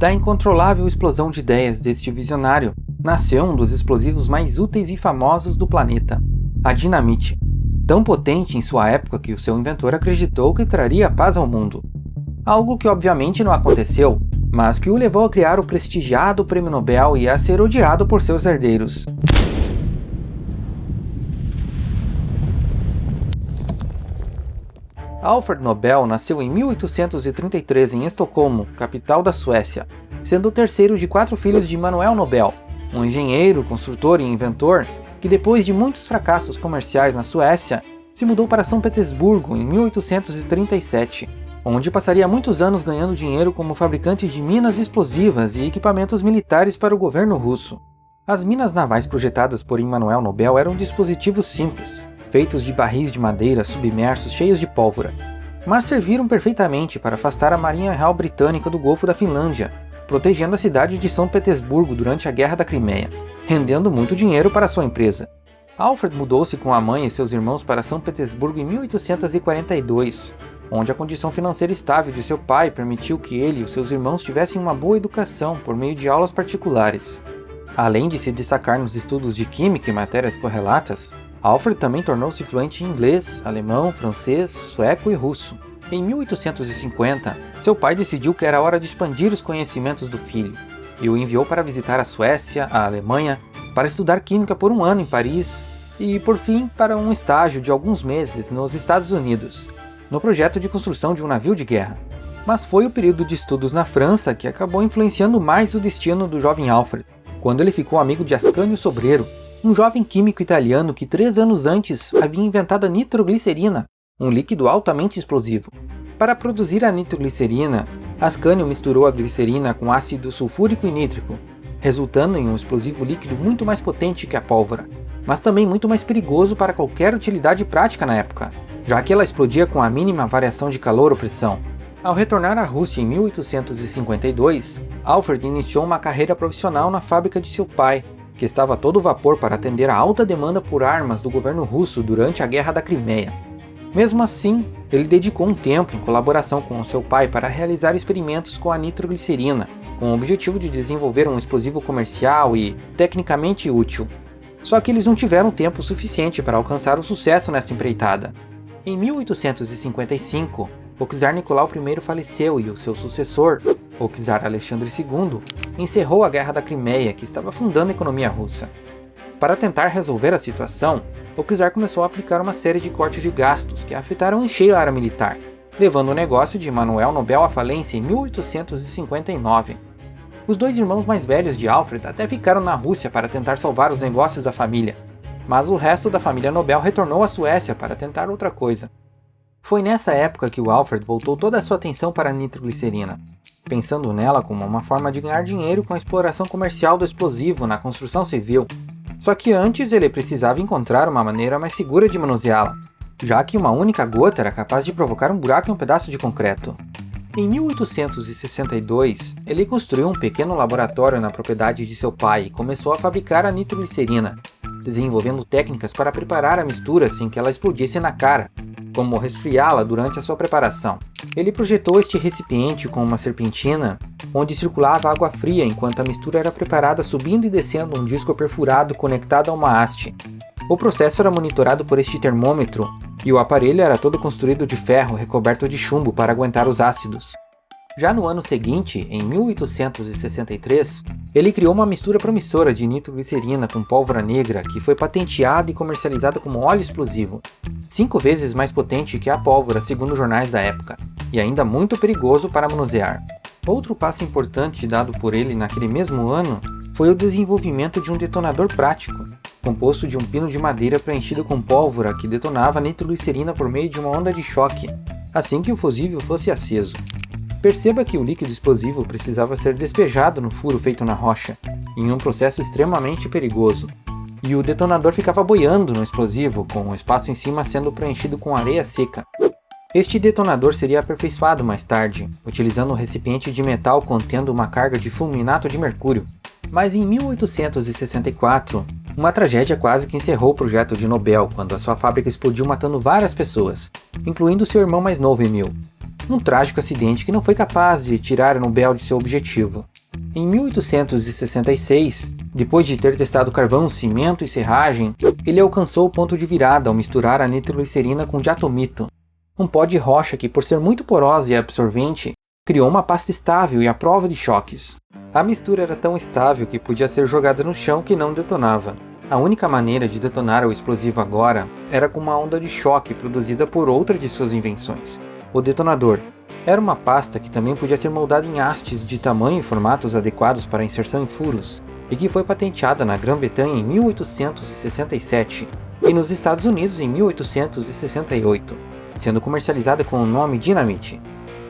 Da incontrolável explosão de ideias deste visionário, nasceu um dos explosivos mais úteis e famosos do planeta, a dinamite, tão potente em sua época que o seu inventor acreditou que traria paz ao mundo. Algo que obviamente não aconteceu, mas que o levou a criar o prestigiado Prêmio Nobel e a ser odiado por seus herdeiros. Alfred Nobel nasceu em 1833 em Estocolmo, capital da Suécia, sendo o terceiro de 4 filhos de Manuel Nobel, um engenheiro, construtor e inventor que depois de muitos fracassos comerciais na Suécia, se mudou para São Petersburgo em 1837, onde passaria muitos anos ganhando dinheiro como fabricante de minas explosivas e equipamentos militares para o governo russo. As minas navais projetadas por Manuel Nobel eram dispositivos simples, feitos de barris de madeira submersos cheios de pólvora, mas serviram perfeitamente para afastar a Marinha Real Britânica do Golfo da Finlândia, protegendo a cidade de São Petersburgo durante a Guerra da Crimeia, rendendo muito dinheiro para sua empresa. Alfred mudou-se com a mãe e seus irmãos para São Petersburgo em 1842, onde a condição financeira estável de seu pai permitiu que ele e os seus irmãos tivessem uma boa educação por meio de aulas particulares. Além de se destacar nos estudos de química e matérias correlatas, Alfred também tornou-se fluente em inglês, alemão, francês, sueco e russo. Em 1850, seu pai decidiu que era hora de expandir os conhecimentos do filho, e o enviou para visitar a Suécia, a Alemanha, para estudar química por 1 ano em Paris, e por fim para um estágio de alguns meses nos Estados Unidos, no projeto de construção de um navio de guerra. Mas foi o período de estudos na França que acabou influenciando mais o destino do jovem Alfred, quando ele ficou amigo de Ascanio Sobrero, um jovem químico italiano que 3 anos antes havia inventado a nitroglicerina, um líquido altamente explosivo. Para produzir a nitroglicerina, Ascanio misturou a glicerina com ácido sulfúrico e nítrico, resultando em um explosivo líquido muito mais potente que a pólvora, mas também muito mais perigoso para qualquer utilidade prática na época, já que ela explodia com a mínima variação de calor ou pressão. Ao retornar à Rússia em 1852, Alfred iniciou uma carreira profissional na fábrica de seu pai, que estava a todo vapor para atender à alta demanda por armas do governo russo durante a Guerra da Crimeia. Mesmo assim, ele dedicou um tempo em colaboração com seu pai para realizar experimentos com a nitroglicerina, com o objetivo de desenvolver um explosivo comercial e tecnicamente útil. Só que eles não tiveram tempo suficiente para alcançar o sucesso nessa empreitada. Em 1855, o czar Nicolau I faleceu e o seu sucessor, o czar Alexandre II, encerrou a Guerra da Crimeia, que estava afundando a economia russa. Para tentar resolver a situação, o czar começou a aplicar uma série de cortes de gastos que afetaram em cheio a área militar, levando o negócio de Manuel Nobel à falência em 1859. Os 2 irmãos mais velhos de Alfred até ficaram na Rússia para tentar salvar os negócios da família, mas o resto da família Nobel retornou à Suécia para tentar outra coisa. Foi nessa época que o Alfred voltou toda a sua atenção para a nitroglicerina, pensando nela como uma forma de ganhar dinheiro com a exploração comercial do explosivo na construção civil. Só que antes ele precisava encontrar uma maneira mais segura de manuseá-la, já que uma única gota era capaz de provocar um buraco em um pedaço de concreto. Em 1862, ele construiu um pequeno laboratório na propriedade de seu pai e começou a fabricar a nitroglicerina, desenvolvendo técnicas para preparar a mistura sem que ela explodisse na cara, como resfriá-la durante a sua preparação. Ele projetou este recipiente com uma serpentina, onde circulava água fria enquanto a mistura era preparada subindo e descendo um disco perfurado conectado a uma haste. O processo era monitorado por este termômetro, e o aparelho era todo construído de ferro recoberto de chumbo para aguentar os ácidos. Já no ano seguinte, em 1863, ele criou uma mistura promissora de nitroglicerina com pólvora negra que foi patenteada e comercializada como óleo explosivo, 5 vezes mais potente que a pólvora segundo jornais da época, e ainda muito perigoso para manusear. Outro passo importante dado por ele naquele mesmo ano foi o desenvolvimento de um detonador prático, composto de um pino de madeira preenchido com pólvora que detonava a nitroglicerina por meio de uma onda de choque, assim que o fusível fosse aceso. Perceba que o líquido explosivo precisava ser despejado no furo feito na rocha, em um processo extremamente perigoso, e o detonador ficava boiando no explosivo, com o espaço em cima sendo preenchido com areia seca. Este detonador seria aperfeiçoado mais tarde, utilizando um recipiente de metal contendo uma carga de fulminato de mercúrio. Mas em 1864, uma tragédia quase que encerrou o projeto de Nobel quando a sua fábrica explodiu matando várias pessoas, incluindo seu irmão mais novo, Emil. Um trágico acidente que não foi capaz de tirar Nobel de seu objetivo. Em 1866, depois de ter testado carvão, cimento e serragem, ele alcançou o ponto de virada ao misturar a nitroglicerina com diatomito, um pó de rocha que, por ser muito porosa e absorvente, criou uma pasta estável e à prova de choques. A mistura era tão estável que podia ser jogada no chão que não detonava. A única maneira de detonar o explosivo agora era com uma onda de choque produzida por outra de suas invenções, o detonador. Era uma pasta que também podia ser moldada em hastes de tamanho e formatos adequados para inserção em furos, e que foi patenteada na Grã-Bretanha em 1867 e nos Estados Unidos em 1868, sendo comercializada com o nome Dinamite.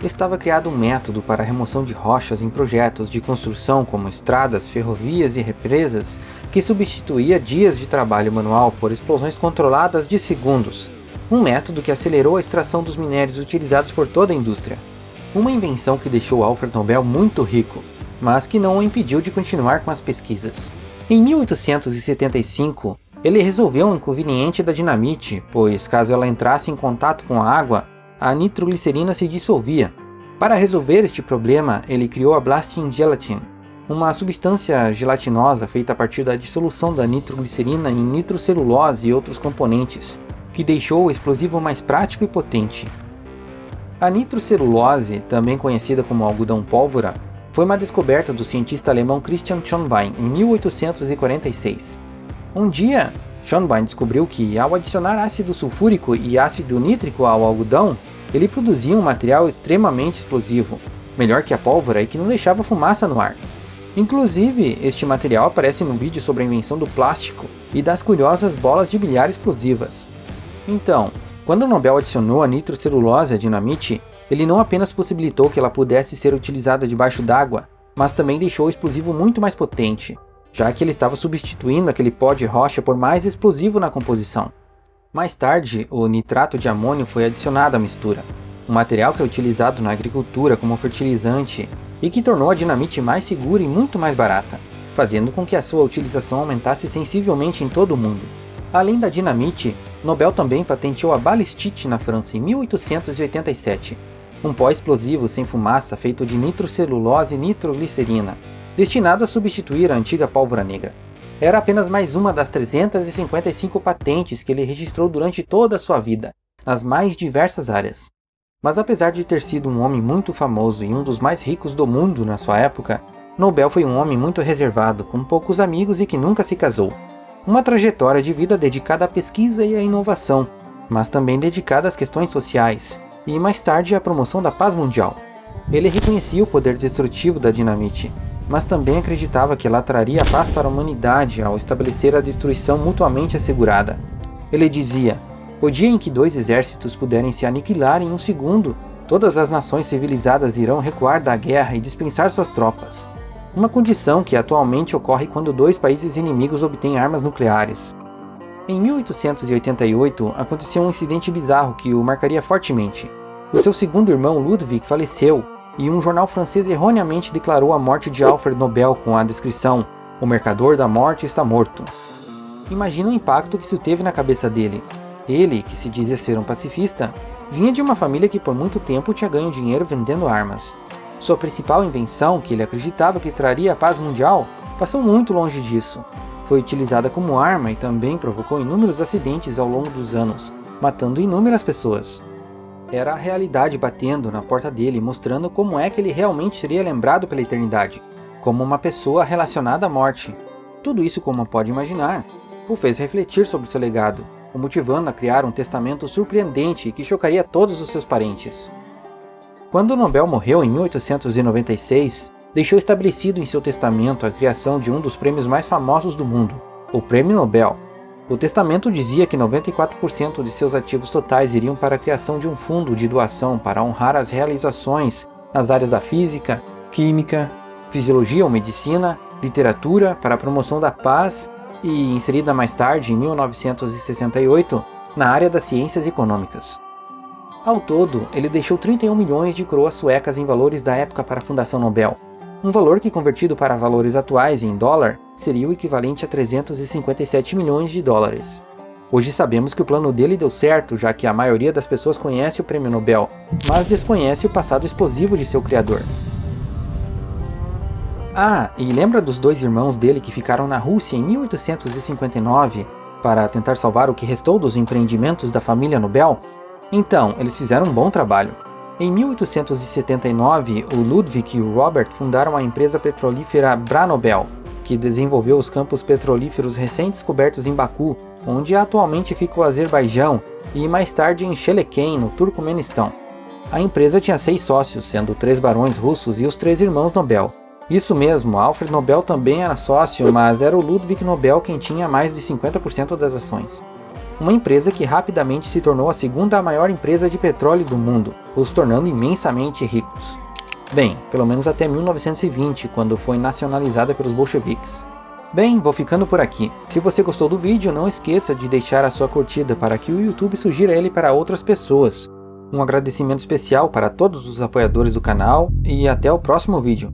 Estava criado um método para a remoção de rochas em projetos de construção como estradas, ferrovias e represas, que substituía dias de trabalho manual por explosões controladas de segundos. Um método que acelerou a extração dos minérios utilizados por toda a indústria. Uma invenção que deixou Alfred Nobel muito rico, mas que não o impediu de continuar com as pesquisas. Em 1875, ele resolveu um inconveniente da dinamite, pois caso ela entrasse em contato com a água, a nitroglicerina se dissolvia. Para resolver este problema, ele criou a Blasting Gelatin, uma substância gelatinosa feita a partir da dissolução da nitroglicerina em nitrocelulose e outros componentes, que deixou o explosivo mais prático e potente. A nitrocelulose, também conhecida como algodão pólvora, foi uma descoberta do cientista alemão Christian Schonbein em 1846. Um dia, Schonbein descobriu que, ao adicionar ácido sulfúrico e ácido nítrico ao algodão, ele produzia um material extremamente explosivo, melhor que a pólvora e que não deixava fumaça no ar. Inclusive, este material aparece num vídeo sobre a invenção do plástico e das curiosas bolas de bilhar explosivas. Então, quando Nobel adicionou a nitrocelulose à dinamite, ele não apenas possibilitou que ela pudesse ser utilizada debaixo d'água, mas também deixou o explosivo muito mais potente, já que ele estava substituindo aquele pó de rocha por mais explosivo na composição. Mais tarde, o nitrato de amônio foi adicionado à mistura, um material que é utilizado na agricultura como fertilizante e que tornou a dinamite mais segura e muito mais barata, fazendo com que a sua utilização aumentasse sensivelmente em todo o mundo. Além da dinamite, Nobel também patenteou a balistite na França em 1887, um pó explosivo sem fumaça feito de nitrocelulose e nitroglicerina, destinado a substituir a antiga pólvora negra. Era apenas mais uma das 355 patentes que ele registrou durante toda a sua vida, nas mais diversas áreas. Mas apesar de ter sido um homem muito famoso e um dos mais ricos do mundo na sua época, Nobel foi um homem muito reservado, com poucos amigos e que nunca se casou. Uma trajetória de vida dedicada à pesquisa e à inovação, mas também dedicada às questões sociais, e mais tarde à promoção da paz mundial. Ele reconhecia o poder destrutivo da dinamite, mas também acreditava que ela traria a paz para a humanidade ao estabelecer a destruição mutuamente assegurada. Ele dizia: "O dia em que dois exércitos puderem se aniquilar em um segundo, todas as nações civilizadas irão recuar da guerra e dispensar suas tropas. Uma condição que atualmente ocorre quando dois países inimigos obtêm armas nucleares." Em 1888, aconteceu um incidente bizarro que o marcaria fortemente. O seu segundo irmão Ludwig faleceu, e um jornal francês erroneamente declarou a morte de Alfred Nobel com a descrição: "O mercador da morte está morto." Imagina o impacto que isso teve na cabeça dele. Ele, que se dizia ser um pacifista, vinha de uma família que por muito tempo tinha ganho dinheiro vendendo armas. Sua principal invenção, que ele acreditava que traria a paz mundial, passou muito longe disso. Foi utilizada como arma e também provocou inúmeros acidentes ao longo dos anos, matando inúmeras pessoas. Era a realidade batendo na porta dele, mostrando como é que ele realmente seria lembrado pela eternidade, como uma pessoa relacionada à morte. Tudo isso, como pode imaginar, o fez refletir sobre seu legado, o motivando a criar um testamento surpreendente que chocaria todos os seus parentes. Quando Nobel morreu em 1896, deixou estabelecido em seu testamento a criação de um dos prêmios mais famosos do mundo, o Prêmio Nobel. O testamento dizia que 94% de seus ativos totais iriam para a criação de um fundo de doação para honrar as realizações nas áreas da física, química, fisiologia ou medicina, literatura, para a promoção da paz e, inserida mais tarde, em 1968, na área das ciências econômicas. Ao todo, ele deixou 31 milhões de coroas suecas em valores da época para a Fundação Nobel, um valor que, convertido para valores atuais em dólar, seria o equivalente a 357 milhões de dólares. Hoje sabemos que o plano dele deu certo, já que a maioria das pessoas conhece o Prêmio Nobel, mas desconhece o passado explosivo de seu criador. Ah, e lembra dos dois irmãos dele que ficaram na Rússia em 1859 para tentar salvar o que restou dos empreendimentos da família Nobel? Então, eles fizeram um bom trabalho. Em 1879, o Ludwig e o Robert fundaram a empresa petrolífera Branobel, que desenvolveu os campos petrolíferos recém-descobertos em Baku, onde atualmente fica o Azerbaijão, e mais tarde em Shelekem, no Turcomenistão. A empresa tinha 6 sócios, sendo 3 barões russos e os 3 irmãos Nobel. Isso mesmo, Alfred Nobel também era sócio, mas era o Ludwig Nobel quem tinha mais de 50% das ações. Uma empresa que rapidamente se tornou a segunda maior empresa de petróleo do mundo, os tornando imensamente ricos. Bem, pelo menos até 1920, quando foi nacionalizada pelos bolcheviques. Bem, vou ficando por aqui. Se você gostou do vídeo, não esqueça de deixar a sua curtida para que o YouTube sugira ele para outras pessoas. Um agradecimento especial para todos os apoiadores do canal e até o próximo vídeo.